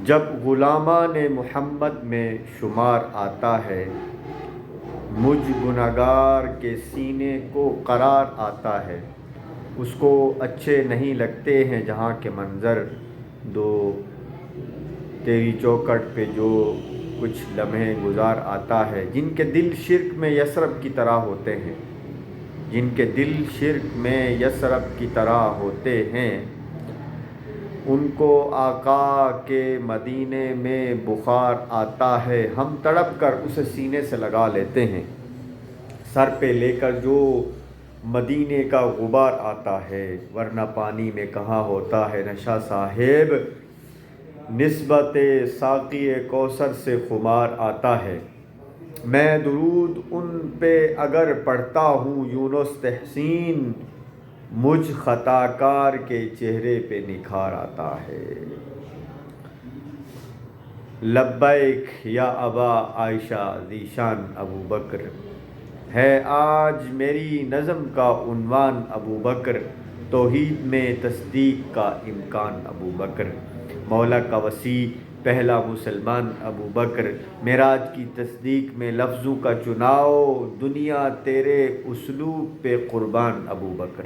جب غلامان محمد میں شمار آتا ہے، مجھ گنہگار کے سینے کو قرار آتا ہے۔ اس کو اچھے نہیں لگتے ہیں جہاں کے منظر، دو تیری چوکھٹ پہ جو کچھ لمحے گزار آتا ہے۔ جن کے دل شرک میں یثرب کی طرح ہوتے ہیں، جن کے دل شرک میں یثرب کی طرح ہوتے ہیں، ان کو آقا کے مدینے میں بخار آتا ہے۔ ہم تڑپ کر اسے سینے سے لگا لیتے ہیں، سر پہ لے کر جو مدینے کا غبار آتا ہے۔ ورنہ پانی میں کہاں ہوتا ہے نشہ صاحب، نسبت ساقی کوثر سے خمار آتا ہے۔ میں درود ان پہ اگر پڑھتا ہوں یونس تحسین، مجھ خطا کار کے چہرے پہ نکھار آتا ہے۔ لبیک یا ابا عائشہ ذیشان ابو بکر، ہے آج میری نظم کا عنوان ابو بکر۔ توحید میں تصدیق کا امکان ابو بکر، مولا کا وسیع پہلا مسلمان ابو بکر۔ معراج کی تصدیق میں لفظوں کا چناؤ، دنیا تیرے اسلوب پہ قربان ابو بکر۔